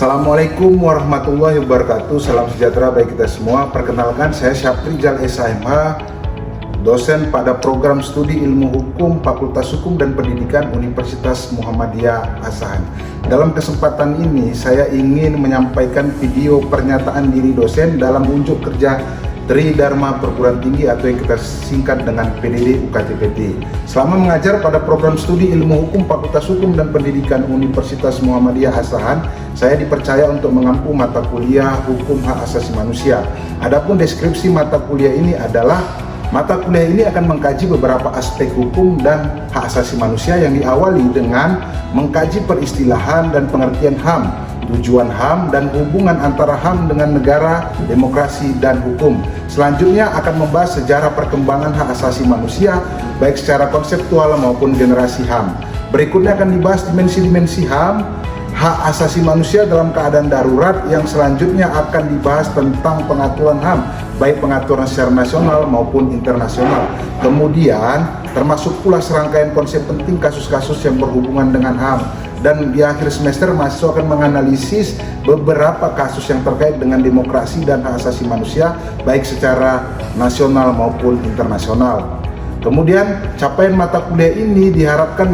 Assalamualaikum warahmatullahi wabarakatuh. Salam sejahtera bagi kita semua. Perkenalkan, saya Syafrizal SHMH, dosen pada program studi ilmu hukum Fakultas Hukum dan Pendidikan Universitas Muhammadiyah Asahan. Dalam kesempatan ini saya ingin menyampaikan video pernyataan diri dosen dalam unjuk kerja Tri Dharma Perguruan Tinggi atau yang kita singkat dengan PDD UKTPT. Selama mengajar pada program studi ilmu hukum Fakultas Hukum dan Pendidikan Universitas Muhammadiyah Asahan, saya dipercaya untuk mengampu mata kuliah Hukum Hak Asasi Manusia. Adapun deskripsi mata kuliah ini adalah mata kuliah ini akan mengkaji beberapa aspek hukum dan hak asasi manusia yang diawali dengan mengkaji peristilahan dan pengertian HAM, tujuan HAM dan hubungan antara HAM dengan negara, demokrasi, dan hukum. Selanjutnya akan membahas sejarah perkembangan hak asasi manusia baik secara konseptual maupun generasi HAM. Berikutnya akan dibahas dimensi-dimensi HAM, hak asasi manusia dalam keadaan darurat, yang selanjutnya akan dibahas tentang pengaturan HAM baik pengaturan secara nasional maupun internasional. Kemudian termasuk pula serangkaian konsep penting kasus-kasus yang berhubungan dengan HAM. Dan di akhir semester mahasiswa akan menganalisis beberapa kasus yang terkait dengan demokrasi dan hak asasi manusia baik secara nasional maupun internasional. Kemudian capaian mata kuliah ini diharapkan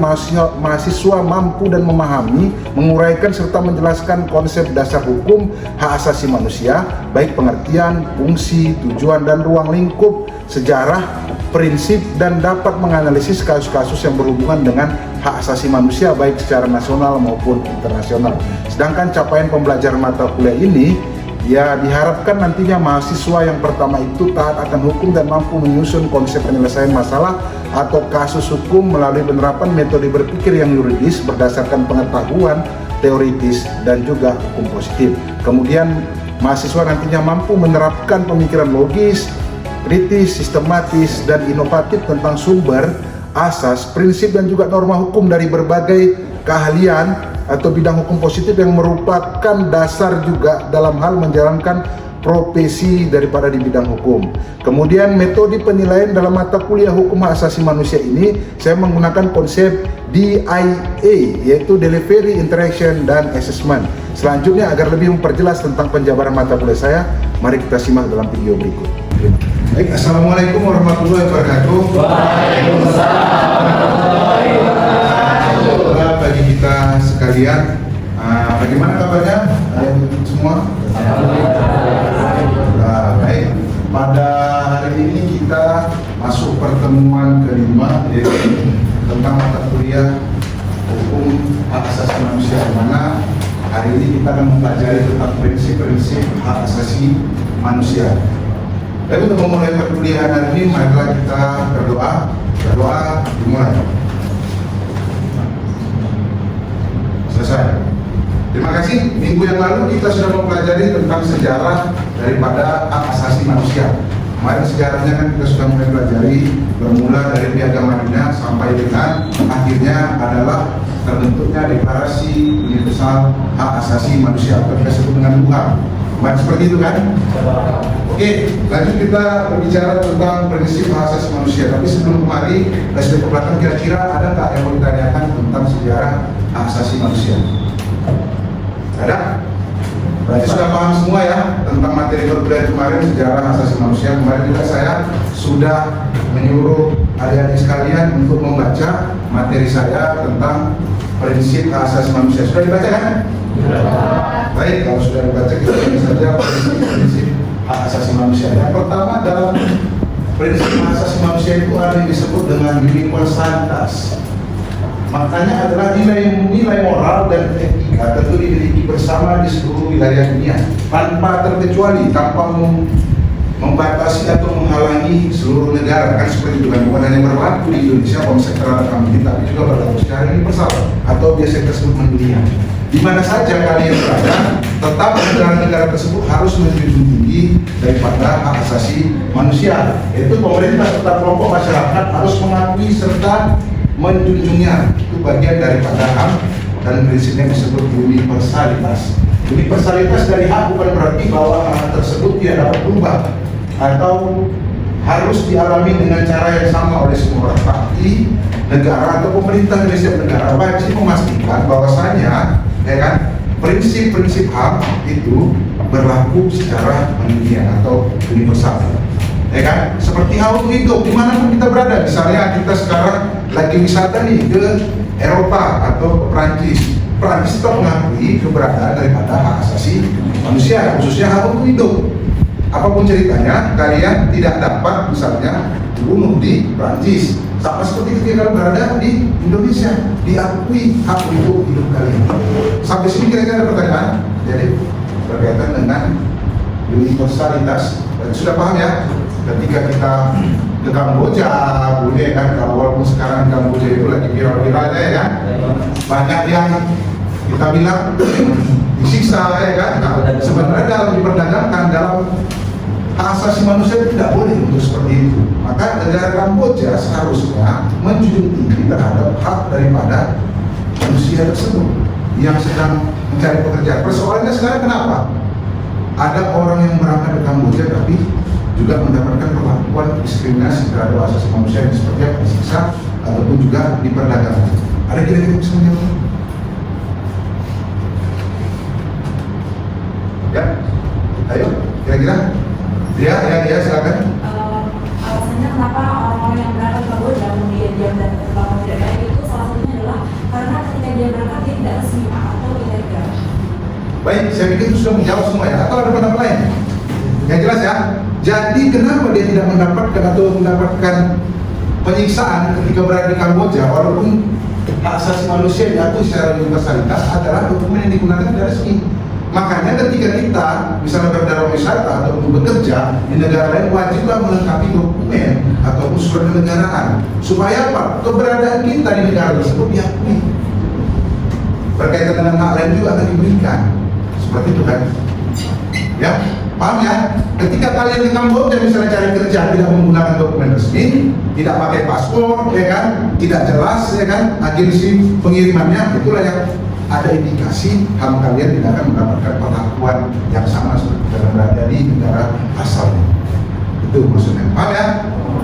mahasiswa mampu dan memahami, menguraikan serta menjelaskan konsep dasar hukum hak asasi manusia baik pengertian, fungsi, tujuan, dan ruang lingkup, sejarah, prinsip, dan dapat menganalisis kasus-kasus yang berhubungan dengan hak asasi manusia baik secara nasional maupun internasional. Sedangkan capaian pembelajaran mata kuliah ini diharapkan nantinya mahasiswa yang pertama itu taat akan hukum dan mampu menyusun konsep penyelesaian masalah atau kasus hukum melalui penerapan metode berpikir yang yuridis berdasarkan pengetahuan teoritis dan juga hukum positif. Kemudian mahasiswa nantinya mampu menerapkan pemikiran logis, kritis, sistematis, dan inovatif tentang sumber, asas, prinsip, dan juga norma hukum dari berbagai keahlian atau bidang hukum positif yang merupakan dasar juga dalam hal menjalankan profesi daripada di bidang hukum. Kemudian metode penilaian dalam mata kuliah Hukum Hak Asasi Manusia ini saya menggunakan konsep DIA, yaitu Delivery, Interaction, dan Assessment. Selanjutnya agar lebih memperjelas tentang penjabaran mata kuliah saya, mari kita simak dalam video berikut. Baik, Assalamualaikum warahmatullahi wabarakatuh. Waalaikumsalam. Bagi kita sekalian, bagaimana kabarnya semua? Baik, pada hari ini kita masuk pertemuan kelima, yaitu tentang mata kuliah Hukum Hak Asasi Manusia, di mana hari ini kita akan mempelajari tentang prinsip-prinsip hak asasi manusia. Baik, untuk memulai perkuliahan hari ini, marilah kita berdoa. Berdoa dimulai. Selesai. Terima kasih. Minggu yang lalu kita sudah mempelajari tentang sejarah daripada hak asasi manusia. Kemarin sejarahnya kan kita sudah mulai pelajari, bermula dari Piagam Madinah sampai dengan akhirnya adalah terbentuknya Deklarasi Universal Hak Asasi Manusia atau kita sebut dengan UHAM. Kemarin seperti itu kan? Oke, lanjut kita berbicara tentang prinsip hak asasi manusia. Tapi sebelum kemari, sebelum ke belakang, kira-kira ada nggak yang mau ditanyakan tentang sejarah hak asasi manusia? Ada? Berarti sudah paham semua ya tentang materi perkuliahan kemarin, sejarah hak asasi manusia. Kemarin juga saya sudah menyuruh adik-adik sekalian untuk membaca materi saya tentang prinsip hak asasi manusia. Sudah dibaca kan? Baik, kalau sudah dibaca kita lihat saja prinsip hak asasi manusia. Yang pertama dalam prinsip hak asasi manusia itu ada yang disebut dengan universalitas. Makanya adalah nilai moral dan etika tentu dimiliki bersama di seluruh wilayah dunia tanpa terkecuali, tanpa membatasi atau menghalangi seluruh negara. Kan seperti itu kan, bukan hanya berlaku di Indonesia konsep terhadap kami, tapi juga berlaku secara universal atau biasa kita sebut mendunia. Di mana saja kalian berada, tetap negara-negara tersebut harus menjunjung tinggi daripada hak asasi manusia. Yaitu pemerintah serta kelompok masyarakat harus mengakui serta menjunjungnya. Itu bagian daripada HAM dan prinsipnya disebut universalitas. Universalitas dari hak bukan berarti bahwa hak tersebut tidak dapat berubah atau harus dialami dengan cara yang sama oleh semua orang. Tapi negara atau pemerintah di setiap negara wajib memastikan bahwasanya ya kan, prinsip-prinsip HAM itu berlaku secara mandirian atau universal. Ya kan? Seperti hak untuk hidup dimanapun kita berada. Misalnya kita sekarang lagi wisata nih ke Eropa atau ke Prancis. Prancis tetap mengakui keberadaan daripada hak asasi manusia, khususnya hak untuk hidup. Apapun ceritanya, kalian tidak dapat misalnya dibunuh di Prancis. Sama seperti ketika kalian berada di Indonesia, diakui hak untuk hidup kalian. Sampai sini kira-kira ada pertanyaan? Jadi berkaitan dengan universalitas. Dan sudah paham ya? Ketika kita ke Kamboja, boleh kan? Walaupun sekarang Kamboja itu lagi viral-viralnya ya kan? Banyak yang kita bilang disiksa ya kan? Nah, sebenarnya dalam diperdagangkan dalam hak asasi manusia tidak boleh untuk seperti itu. Maka negara Kamboja seharusnya menjunjung tinggi terhadap hak daripada manusia tersebut yang sedang mencari pekerjaan. Persoalannya sekarang kenapa? Ada orang yang berangkat ke Kamboja tapi juga mendapatkan perlakuan diskriminasi terhadap asasi manusia yang seperti apa, disiksa ataupun juga diperdagangkan. Ada kira-kira bisa menjawab? Ya, ayo, kira-kira? Ya, silakan. Alasannya kenapa orang-orang yang berangkat ke Kamboja kemudian dia berlaku tidak baik itu salah satunya adalah karena ketika dia berangkat dia tidak resmi atau ilegal. Baik, saya pikir itu sudah menjawab semua ya. Atau ada pendapat lain? Yang jelas ya. Jadi kenapa dia tidak mendapatkan atau mendapatkan penyiksaan ketika berada di Kamboja walaupun hak asasi manusia diatur secara universalitas adalah dokumen yang digunakan tidak resmi. Makanya ketika kita misalnya berdalam wisata atau bekerja di negara lain wajiblah melengkapi dokumen ataupun surat kenegaraan supaya apa? Keberadaan kita di negara tersebut diakui. Berkaitan dengan hak lain juga akan diberikan. Seperti itu kan? Ya, paham ya? Ketika kalian di Kamboja misalnya cari kerja tidak menggunakan dokumen resmi, tidak pakai paspor, ya kan? Tidak jelas, ya kan? Agensi pengirimannya, itulah yang ada indikasi HAM kalian tidak akan mendapatkan perlakuan yang sama seperti dalam berada di negara asalnya. Itu maksudnya. Paham ya?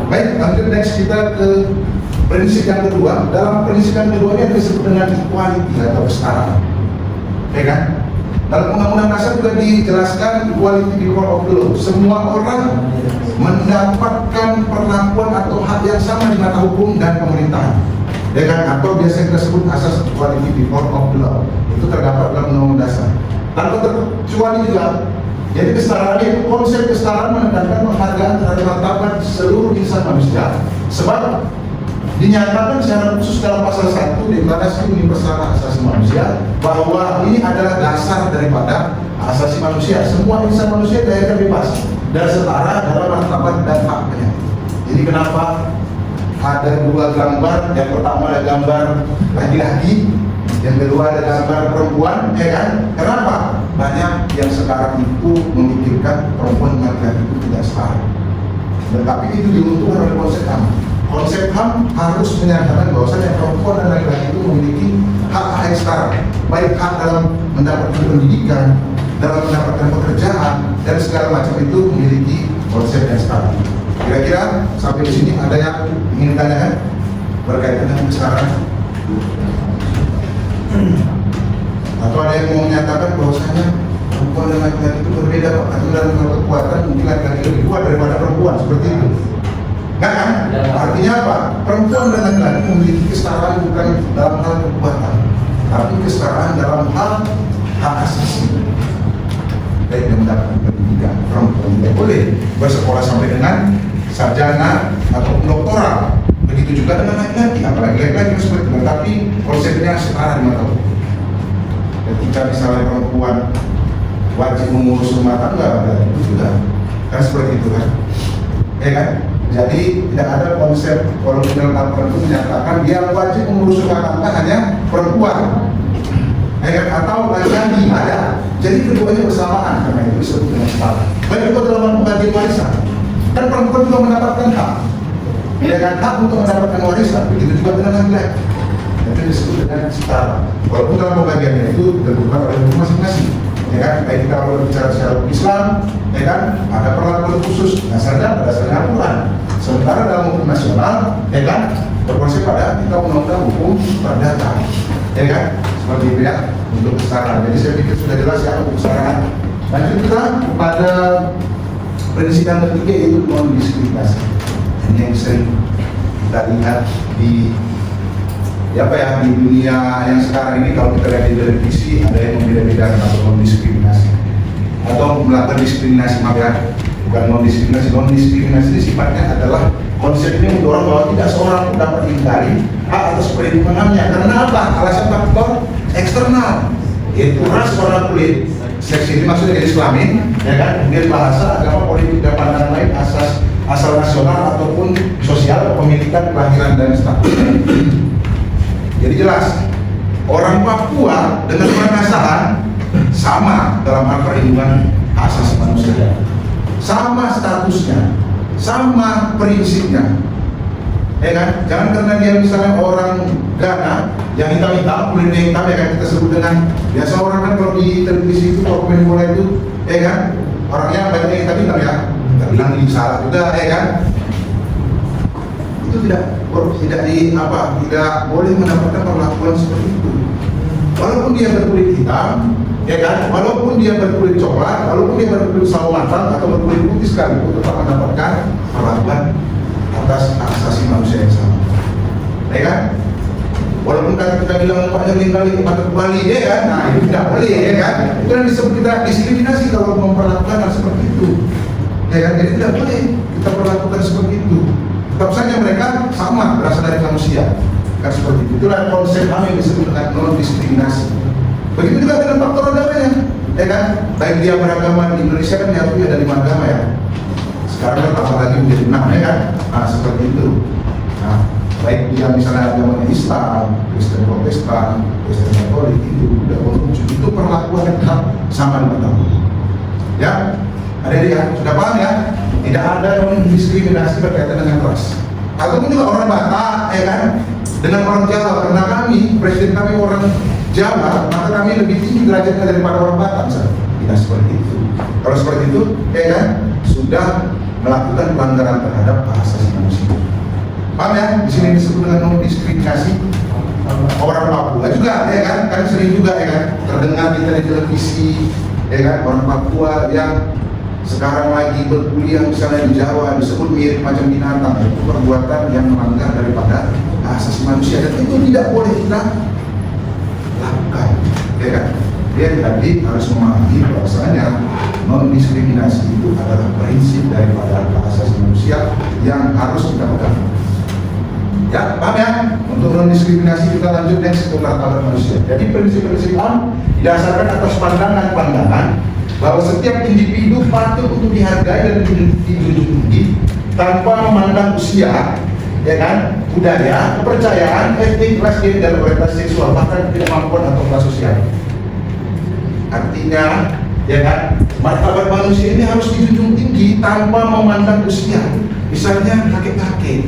Baik, lanjut next kita ke prinsip yang kedua. Dalam prinsip yang kedua ini disebut dengan equality atau kesetaraan. Ya kan? Dalam Undang-Undang Dasar juga dijelaskan equality before of the law. Semua orang mendapatkan perlakuan atau hak yang sama di mata hukum dan pemerintahan. Ya kan? Atau biasa kita sebut asas equality before of the law. Itu terdapat dalam Undang-Undang Dasar. Tanpa terkecuali juga. Jadi kesetaraan itu konsep kesetaraan menandakan penghargaan terhadap martabat seluruh insan manusia. Sebab dinyatakan secara khusus dalam pasal 1 Deklarasi Universal Hak Asasi Manusia bahwa ini adalah dasar daripada asasi manusia. Semua insan manusia diakan bebas dan setara dalam martabat dan haknya. Jadi kenapa ada dua gambar? Yang pertama ada gambar laki-laki, yang kedua ada gambar perempuan, ya kan? Kenapa? Banyak yang sekarang itu memikirkan perempuan dan laki-laki itu tidak setara. Tetapi itu diuntungkan oleh konsep HAM. Konsep HAM harus menyatakan bahwasanya perempuan dan laki-laki itu memiliki hak-hak yang setara, baik hak dalam mendapatkan pendidikan, dalam mendapatkan pekerjaan, dan segala macam itu memiliki konsep yang setara. Kira-kira sampai di sini ada yang ingin ditanyakan berkaitan dengan kesetaraan? Atau ada yang mau menyatakan bahwasanya perempuan dan laki-laki itu berbeda, Pak? Atau dalam hal kekuatan mungkin laki-laki lebih kuat daripada perempuan, seperti itu? Enggak kan? Artinya apa? Perempuan dan laki-laki memiliki kesetaraan bukan dalam hal kekuatan, tapi kesetaraan dalam hal hak asasi. Baik yang mendapatkan pendidikan, perempuan tidak boleh bersekolah sampai dengan sarjana atau doktoral. Begitu juga dengan laki-laki, apalagi laki-laki seperti itu. Tapi konsepnya setara di mata hukum. Ketika misalnya perempuan wajib mengurus rumah tangga, dan itu juga kan seperti itu kan? Ya kan? Jadi tidak ada konsep kalau di dalam aturan itu menyatakan yang wajib mengurus rumah tangga hanya perempuan, ya kan? Atau laki-laki ada. Jadi keduanya bersamaan karena itu disebut dengan setara. Baik juga dalam pembagian warisan, kan perempuan juga mendapatkan hak, ya kan? Hak untuk mendapatkan warisan. Begitu juga dengan laki-laki. Itu disebut dengan setara. Walaupun dalam pembagiannya itu ditentukan oleh masing-masing. Ya kan, baik kita kalau bicara secara Islam, ya kan, ada perlakuan khusus dasarnya berdasarkan aturan. Sementara dalam hukum nasional, ya kan, berkonsep pada kita undang-undang hukum perdata. ya kan? Seperti itu ya untuk kesetaraan. Jadi saya pikir sudah jelas ya untuk kesetaraan. Lanjut kita pada prinsip yang ketiga, yaitu non diskriminasi. Ini yang sering kita lihat di di dunia yang sekarang ini. Kalau kita lihat di televisi, ada yang membeda-bedakan atau non diskriminasi atau melakukan diskriminasi. Maka bukan non diskriminasi sifatnya adalah konsep ini mendorong bahwa tidak seorang pun dapat diingkari hak atas perlindungannya. Karena apa? Alasan faktor eksternal, yaitu ras, warna kulit, seks, ini maksudnya jenis kelamin, ya kan? Kemudian bahasa, agama, politik, dan pandangan lain, asal nasional ataupun sosial, kepemilikan, kelahiran, dan statusnya. Jadi jelas, orang Papua dengan orang asalan sama dalam hal perlindungan hak asasi manusia, sama statusnya, sama prinsipnya, ya kan? Jangan karena dia misalnya orang Ghana yang hitam-hitam, kulitnya hitam, ya kan, kita sebut dengan biasa orang kan kalau di televisi itu, kalau pemain bola itu, ya kan, orangnya banyak hitam-hitam ya, kita bilang ini salah juga, ya kan? Itu tidak boleh mendapatkan perlakuan seperti itu. Walaupun dia berkulit hitam, ya kan, walaupun dia berkulit coklat, walaupun dia berkulit sawo matang atau berkulit putih sekalipun, tetap mendapatkan perlakuan atas hak asasi manusia yang sama, ya kan? Walaupun kita bilang Pak Jali kali patut kembali, ya kan? Nah itu tidak boleh, ya kan? Itu yang disebut kita diskriminasi kalau memperlakukan hal seperti itu, ya kan? Jadi tidak boleh kita perlakukan seperti itu. Tetap saja mereka sama, berasal dari manusia, kan seperti itu. Itulah konsep kami yang disebut dengan non diskriminasi. Begitu juga dengan faktor agamanya, ya kan? Baik dia beragama di Indonesia kan diakui ada 5 agama ya. Sekarang kan tambah lagi menjadi 6, ya kan? Nah seperti itu. Nah, baik dia misalnya agama Islam, Kristen Protestan, Kristen Katolik, Hindu, Buddha, Konghucu, itu perlakuan tetap sama dengan kamu. Ya, ada dia sudah paham ya? Tidak ada non diskriminasi berkaitan dengan ras. Ataupun juga orang Batak, ya kan? Dengan orang Jawa, karena kami, presiden kami orang Jawa, maka kami lebih tinggi derajatnya daripada orang Batak, misalnya. Tidak seperti itu. Kalau seperti itu, ya kan, sudah melakukan pelanggaran terhadap hak asasi manusia. Paham ya? Di sini disebut dengan non diskriminasi. Orang Papua juga, ya kan? Kan sering juga, ya kan, terdengar di televisi, ya kan, orang Papua yang sekarang lagi berkuliah misalnya di Jawa disebut mirip macam binatang. Itu perbuatan yang melanggar daripada hak asasi manusia, dan itu tidak boleh kita lakukan, ya kan? Dia tadi harus memahami bahwasanya non diskriminasi itu adalah prinsip daripada hak asasi manusia yang harus kita pegang. Ya, paham ya? Untuk non diskriminasi kita lanjut next ke martabat manusia. Jadi prinsip-prinsip didasarkan atas pandangan-pandangan bahwa setiap individu patut untuk dihargai dan dijunjung tinggi tanpa memandang usia, ya kan, budaya, kepercayaan, etnik, ras, gender, dan orientasi seksual, bahkan kemampuan atau kelas sosial. Artinya, ya kan, martabat manusia ini harus dijunjung tinggi tanpa memandang usia. Misalnya kakek-kakek,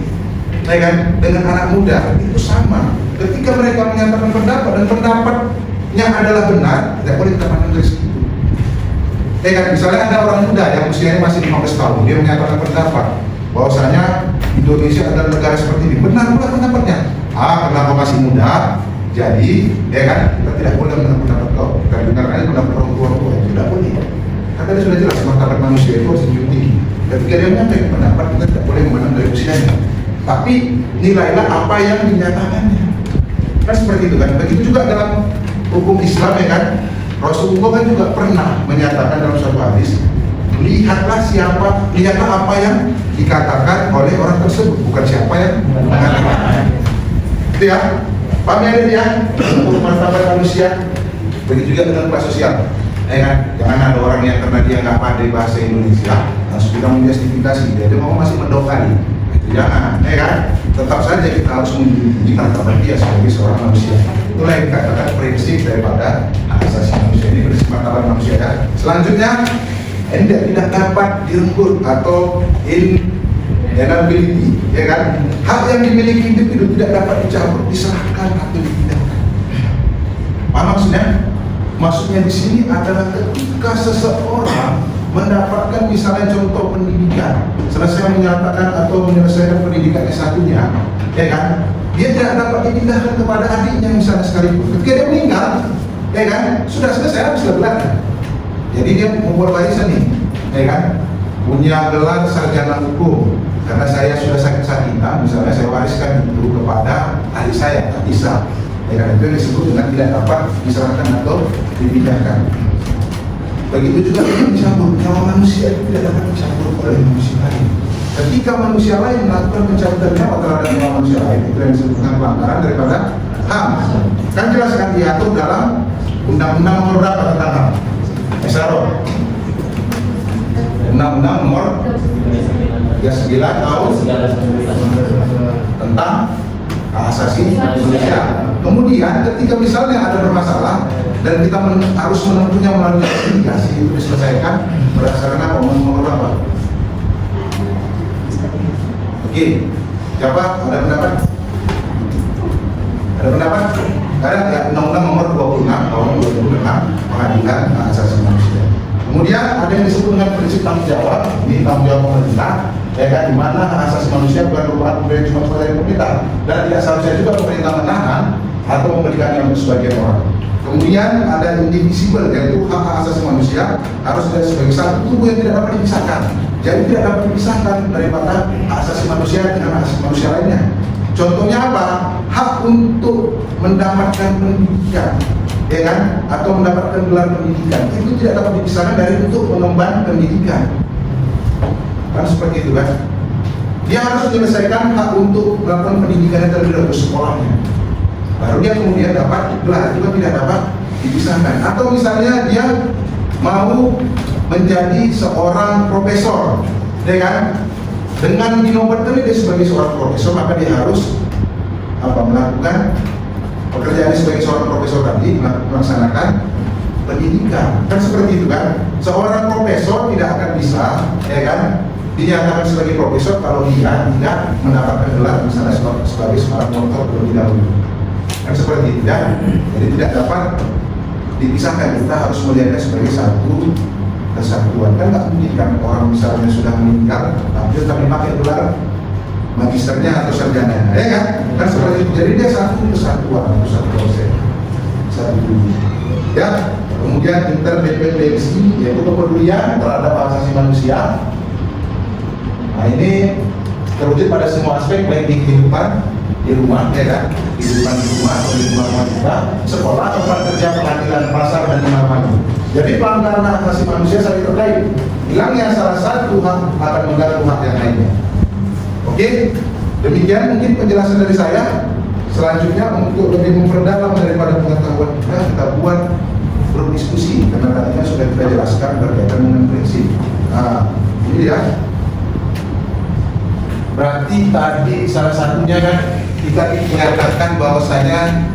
ya kan, dengan anak muda itu sama. Ketika mereka menyatakan pendapat dan pendapatnya adalah benar, tidak boleh kita pandang dari situ. Ya kan, misalnya ada orang muda yang usianya masih 15 tahun, dia menyatakan pendapat bahwasanya Indonesia adalah negara seperti ini. Benar pula pendapatnya. Kenapa masih muda? Jadi, ya kan, kita tidak boleh mendengar pendapat kau. Kita dengarkan pendapat orang tua, tidak boleh. Karena tadi sudah jelas martabat manusia itu harus dijunjung tinggi. Ketika dia menyampaikan pendapat, kita tidak boleh memandang dari usianya. Tapi nilailah apa yang dinyatakannya. Kan seperti itu kan. Begitu juga dalam hukum Islam, ya kan. Rasulullah kan juga pernah menyatakan dalam suatu hadis, lihatlah apa yang dikatakan oleh orang tersebut, bukan siapa yang mengatakan. Itu ya, paham ya dia? Untuk martabat manusia. Begitu juga dengan kelas sosial, ya kan? Jangan ada orang yang karena dia nggak pandai bahasa Indonesia langsung kita menjustifikasi dia mau masih mendokari. Itu jangan, ya kan? Tetap saja kita harus menunjukkan martabat dia sebagai seorang manusia. Itulah yang dikatakan prinsip daripada hak asasi manusia, ini prinsip martabat manusia ya. Selanjutnya, tidak dapat direnggut atau inalienability, ya kan? Hak yang dimiliki individu tidak dapat dicabut, diserahkan atau dipindahkan. Apa maksudnya? Maksudnya di sini adalah ketika seseorang mendapatkan misalnya contoh pendidikan, selesai menyatakan atau menyelesaikan pendidikan S1-nya, ya kan, dia tidak dapat dipindahkan kepada adiknya misalnya sekalipun. Ketika dia meninggal, ya kan, sudah selesai habis gelar. Jadi dia membuat warisan nih, ya kan, punya gelar sarjana hukum. Karena saya sudah sakit-sakitan, misalnya saya wariskan itu kepada adik saya, tak bisa. Ya kan, itu yang disebut dengan tidak dapat diserahkan atau dipindahkan. Begitu juga dengan dicampur, nyawa manusia itu tidak dapat dicampur oleh manusia lain. Ketika manusia lain melakukan pencabutan nyawa terhadap nyawa manusia lain, itu yang disebut dengan pelanggaran daripada HAM. Kan jelas kan diatur dalam Undang-Undang nomor berapa tentang HAM? Esaro. Undang-Undang nomor 39 tahun tentang hak asasi manusia. Kemudian ketika misalnya ada bermasalah dan kita harus menempuhnya melalui investigasi, itu diselesaikan berdasarkan apa? Nomor berapa? Oke, siapa? Ada pendapat? Ada pendapat? Ada ya, Undang-Undang nomor 26 tahun 2006 pengadilan hak asasi manusia. Kemudian ada yang disebut dengan prinsip tanggung jawab, ini tanggung jawab pemerintah, ya kan, di mana hak asasi manusia bukan merupakan pemberian cuma kepada pemerintah, dan tidak seharusnya juga pemerintah menahan atau memberikannya untuk sebagian orang. Kemudian ada indivisible, yaitu hak asasi manusia harus dilihat sebagai satu tubuh yang tidak dapat dipisahkan. Jadi tidak dapat dipisahkan daripada hak asasi manusia dengan hak asasi manusia lainnya. Contohnya apa? Hak untuk mendapatkan pendidikan, ya kan, atau mendapatkan gelar pendidikan itu tidak dapat dipisahkan dari untuk mengemban pendidikan. Kan seperti itu kan? Dia harus menyelesaikan hak untuk melakukan pendidikan terlebih dahulu sekolahnya. Baru dia kemudian dapat gelar, juga tidak dapat dipisahkan. Atau misalnya dia mau menjadi seorang profesor, ya kan? Dengan dinobatkan dia sebagai seorang profesor, maka dia harus melakukan pekerjaan sebagai seorang profesor tadi, melaksanakan pendidikan. Kan seperti itu kan? Seorang profesor tidak akan bisa, ya kan, dinyatakan sebagai profesor kalau dia tidak mendapatkan gelar misalnya sebagai seorang doktor terlebih dahulu. Kan seperti itu kan? Jadi tidak dapat dipisahkan, kita harus melihatnya sebagai satu kesatuan. Kan nggak mungkin kan orang misalnya sudah meninggal tapi tetap dipakai gelar magisternya atau sarjananya, ya kan? Kan seperti itu. Jadi dia satu kesatuan, satu proses, satu dunia. Ya, kemudian interdependensi, yaitu kepedulian terhadap hak asasi manusia. Nah ini terwujud pada semua aspek, baik di kehidupan di rumah, ya kan, kehidupan di rumah atau di rumah kita, sekolah, tempat kerja, pengadilan, pasar, dan mana-mana. Jadi pelanggaran hak asasi manusia saling terkait. Hilangnya salah satu hak akan mengganggu hak yang lainnya. Oke, demikian mungkin penjelasan dari saya. Selanjutnya untuk lebih memperdalam daripada pengetahuan kita buat grup diskusi, karena tadinya sudah kita jelaskan berkaitan dengan prinsip. Nah, ini dia. Berarti tadi salah satunya kan kita menyatakan bahwasanya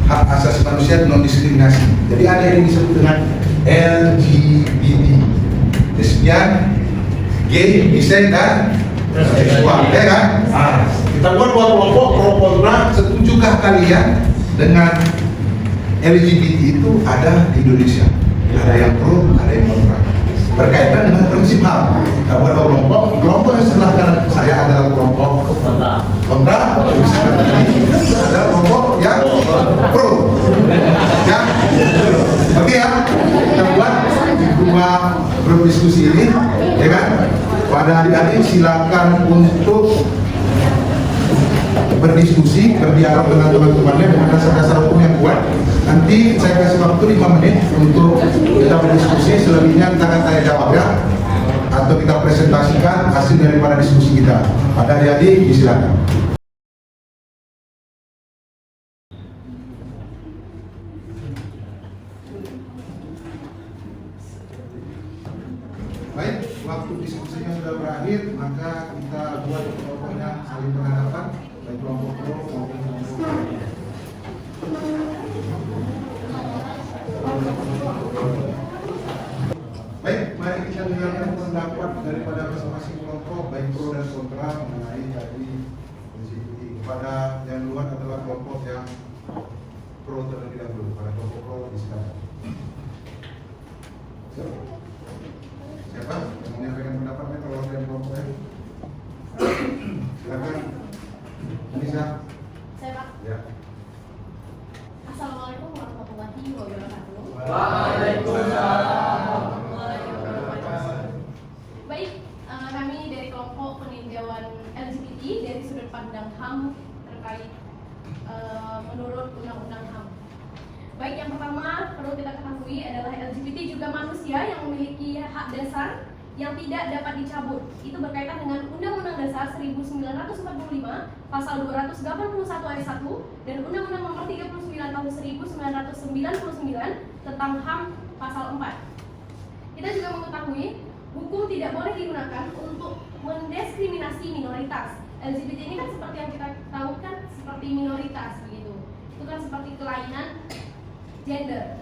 hak asasi manusia non diskriminasi. Jadi ada yang disebut dengan LGBT, lesbian, gay, bisek, dan seksual, ya kan? Kita buat dua kelompok pro kontra. Setujukah kalian dengan LGBT itu ada di Indonesia? Ada yang pro, ada yang kontra. Berkaitan dengan prinsip HAM. Kita buat dua kelompok. Kelompok yang sebelah kanan saya adalah kelompok kontra. Ada kelompok yang pro. Ya, oke ya. Kita buat dua grup diskusi ini, ya kan? Pada adik-adik silakan untuk berdiskusi, berdialog dengan teman-temannya dengan dasar-dasar hukum yang kuat. Nanti saya kasih waktu 5 menit untuk kita berdiskusi, selebihnya kita akan tanya jawab ya, atau kita presentasikan hasil daripada diskusi kita. Pada adik-adik silakan. Baik, waktu diskusinya sudah berakhir, maka kita buat kelompoknya saling berhadapan, baik kelompok pro maupun kelompok kontra. Baik, mari kita dengarkan pendapat daripada masing-masing kelompok, baik pro dan kontra mengenai tadi prinsip ini. Kepada yang luar adalah kelompok yang pro terlebih dahulu. Pada kelompok pro disilakan. memiliki dari sudut pandang HAM terkait menurut Undang-Undang HAM. Baik, yang pertama perlu kita ketahui adalah LGBT juga manusia yang memiliki hak dasar yang tidak dapat dicabut. Itu berkaitan dengan Undang-Undang Dasar 1945 pasal 281 ayat 1 dan Undang-Undang Nomor 39 tahun 1999 tentang HAM pasal 4. Kita juga mengetahui hukum tidak boleh digunakan untuk mendiskriminasi minoritas. LGBT ini kan seperti yang kita tahu kan seperti minoritas begitu. Itu kan seperti kelainan gender.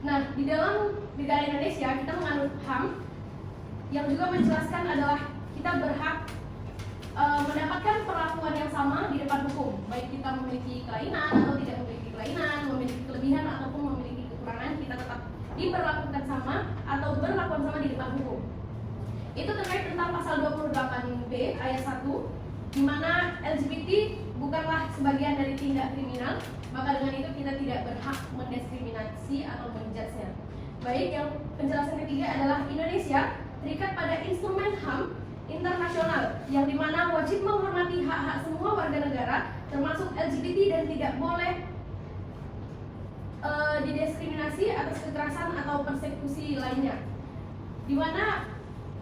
Nah, di dalam negara Indonesia kita menganut HAM yang juga menjelaskan adalah kita berhak mendapatkan perlakuan yang sama di depan hukum, baik kita memiliki kelainan atau tidak memiliki kelainan, memiliki kelebihan ataupun memiliki kekurangan, kita tetap diperlakukan sama atau berlakuan sama di depan hukum. Itu terkait tentang pasal 28B ayat 1, di mana LGBT bukanlah sebagian dari tindak kriminal, maka dengan itu kita tidak berhak mendiskriminasi atau menjudge-nya. Baik, yang penjelasan ketiga adalah Indonesia terikat pada instrumen HAM internasional yang dimana wajib menghormati hak-hak semua warga negara termasuk LGBT dan tidak boleh didiskriminasi atas kekerasan atau persekusi lainnya. Dimana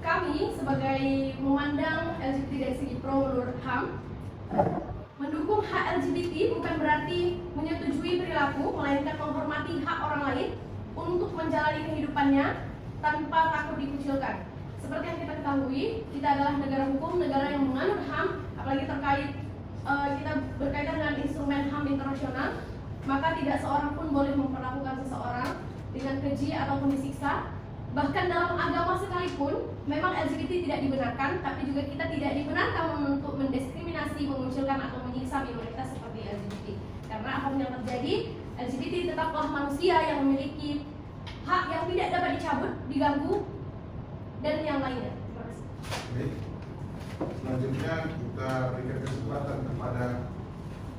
kami sebagai memandang LGBT dari segi pro menurut HAM mendukung hak LGBT bukan berarti menyetujui perilaku, melainkan menghormati hak orang lain untuk menjalani kehidupannya tanpa takut dikucilkan. Seperti yang kita ketahui, kita adalah negara hukum, negara yang menganut HAM, apalagi terkait kita berkaitan dengan instrumen HAM internasional, maka tidak seorang pun boleh memperlakukan seseorang dengan keji ataupun disiksa. Bahkan dalam agama sekalipun, memang LGBT tidak dibenarkan, tapi juga kita tidak dibenarkan untuk mendiskriminasi, mengucilkan atau menyiksa minoritas seperti LGBT. Karena apapun yang terjadi, LGBT tetaplah manusia yang memiliki hak yang tidak dapat dicabut, diganggu, dan yang lainnya. Terima kasih. Baik. Selanjutnya kita berikan kesempatan kepada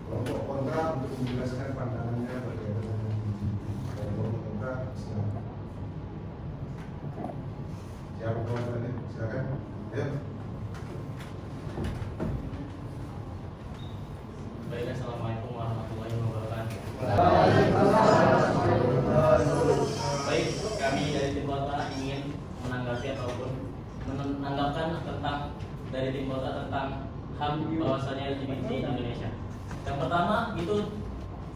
kelompok kontra untuk menjelaskan pandangannya berkaitan dengan kelompok kontra. Siapa kawan-kawannya? Silakan. Ya. Baik, assalamualaikum warahmatullahi wabarakatuh. Baik, kami dari tim kota ingin menanggapi ataupun menanggapkan tentang dari tim kota tentang HAM bahwasanya LGBT di Indonesia. Yang pertama itu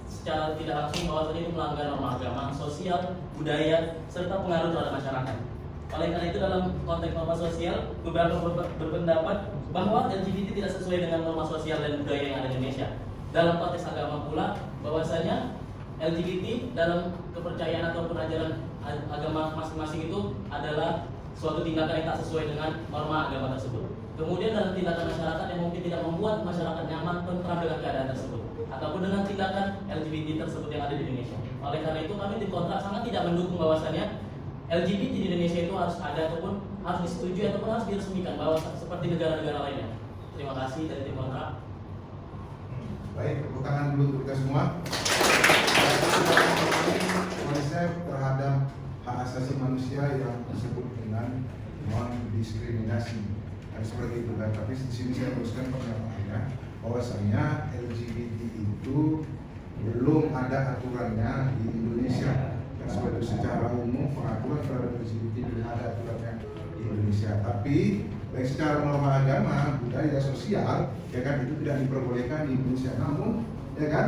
secara tidak langsung bahwasanya itu melanggar norma agama, sosial, budaya, serta pengaruh terhadap masyarakat. Oleh karena itu dalam konteks norma sosial, beberapa berpendapat bahwa LGBT tidak sesuai dengan norma sosial dan budaya yang ada di Indonesia. Dalam konteks agama pula, bahwasanya LGBT dalam kepercayaan ataupun ajaran agama masing-masing itu adalah suatu tindakan yang tak sesuai dengan norma agama tersebut. Kemudian dalam tindakan masyarakat yang mungkin tidak membuat masyarakat nyaman tentram dengan keadaan tersebut, ataupun dengan tindakan LGBT tersebut yang ada di Indonesia. Oleh karena itu kami tim kontra sangat tidak mendukung bahwasanya LGBT di Indonesia itu harus ada ataupun harus disetujui ataupun harus diresmikan bahwa seperti negara-negara lainnya. Terima kasih dari tim kontra. Baik, tepuk tangan dulu untuk kita semua. Manusia terhadap hak asasi manusia yang disebut dengan non-diskriminasi dan seperti itu kan. Tapi di sini saya teruskan pernyataannya bahwasanya LGBT itu belum ada aturannya di Indonesia. Dan seperti secara umum pengaturan terhadap LGBT belum ada aturannya di Indonesia. Tapi baik secara norma agama, budaya, sosial, ya kan itu tidak diperbolehkan di Indonesia. Namun, ya kan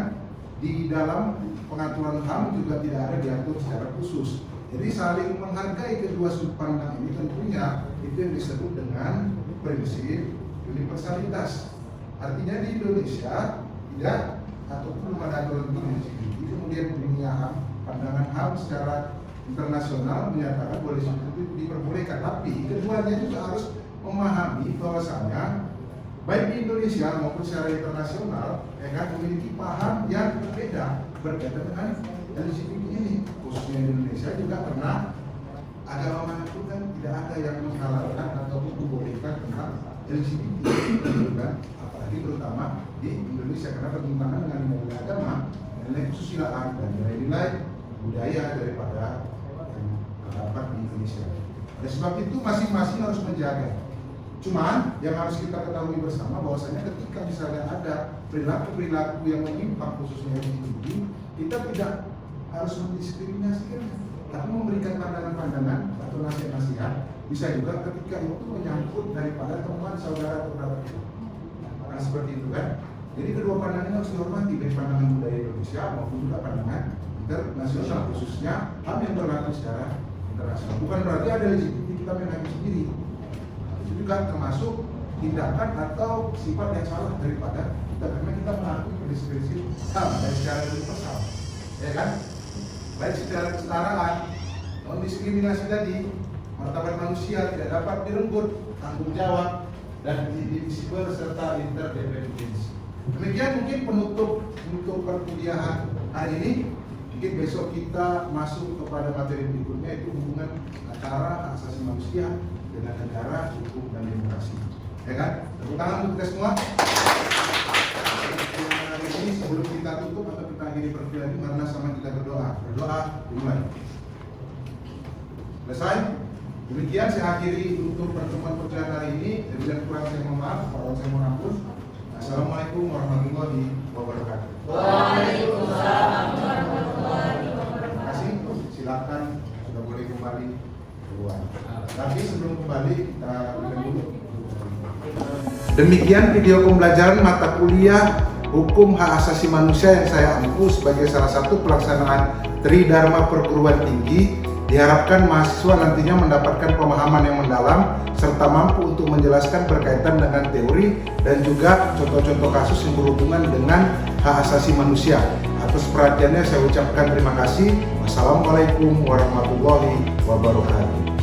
di dalam pengaturan HAM juga tidak ada diatur secara khusus. Jadi saling menghargai kedua sudut pandang ini tentunya itu yang disebut dengan prinsip universalitas. Artinya di Indonesia tidak ataupun belum ada aturan tentang LGBT. Kemudian dunia HAM, pandangan HAM secara internasional menyatakan boleh itu diperbolehkan. Tapi keduanya juga harus memahami bahwasanya baik di Indonesia maupun secara internasional ya kan memiliki paham yang berbeda berkaitan dengan LGBT ini. Khususnya di Indonesia juga pernah agama manapun kan tidak ada yang menghalalkan ataupun membolehkan tentang LGBT kan, apalagi terutama di Indonesia karena bertentangan dengan nilai agama, nilai kesusilaan dan nilai-nilai budaya daripada yang terdapat di Indonesia. Oleh sebab itu masing-masing harus menjaga Cuman yang harus kita ketahui bersama bahwasanya ketika misalnya ada perilaku-perilaku yang menyimpang khususnya LGBT, kita tidak harus mendiskriminasikan, tapi memberikan pandangan-pandangan atau nasihat-nasihat. Bisa juga ketika itu menyangkut daripada teman saudara atau kerabat kita. Nah, seperti itu kan. Jadi kedua pandangan harus dihormati, baik pandangan budaya Indonesia maupun juga pandangan internasional, khususnya HAM yang berlaku secara internasional. Bukan berarti ada LGBT kita main hakim sendiri. Itu juga termasuk tindakan atau sifat yang salah daripada kita, karena kita mengakui prinsip-prinsip HAM dari secara universal, ya kan? Baik secara kesetaraan, non diskriminasi tadi, martabat manusia tidak dapat direnggut, tanggung jawab dan indivisible serta interdependensi. Demikian mungkin penutup untuk perkuliahan hari ini. Mungkin besok kita masuk kepada materi berikutnya, itu hubungan antara hak asasi manusia dengan negara, hukum dan demokrasi. Ya kan? Tepuk tangan untuk kita semua. Ini sebelum kita tutup atau kita akhiri perkuliahan ini, karena sama kita berdoa. Berdoa dimulai. Selesai? Demikian saya akhiri untuk pertemuan perkuliahan hari ini. Dan kurang saya mohon maaf, kalau saya mohon ampun. Assalamualaikum warahmatullahi wabarakatuh. Waalaikumsalam warahmatullahi wabarakatuh. Terima kasih. Silakan sudah boleh kembali keluar. Tapi sebelum kembali kita dulu. Demikian video pembelajaran mata kuliah Hukum Hak Asasi Manusia yang saya ampu sebagai salah satu pelaksanaan Tridharma Perguruan Tinggi. Diharapkan mahasiswa nantinya mendapatkan pemahaman yang mendalam serta mampu untuk menjelaskan berkaitan dengan teori dan juga contoh-contoh kasus yang berhubungan dengan hak asasi manusia. Atas perhatiannya saya ucapkan terima kasih. Wassalamualaikum warahmatullahi wabarakatuh.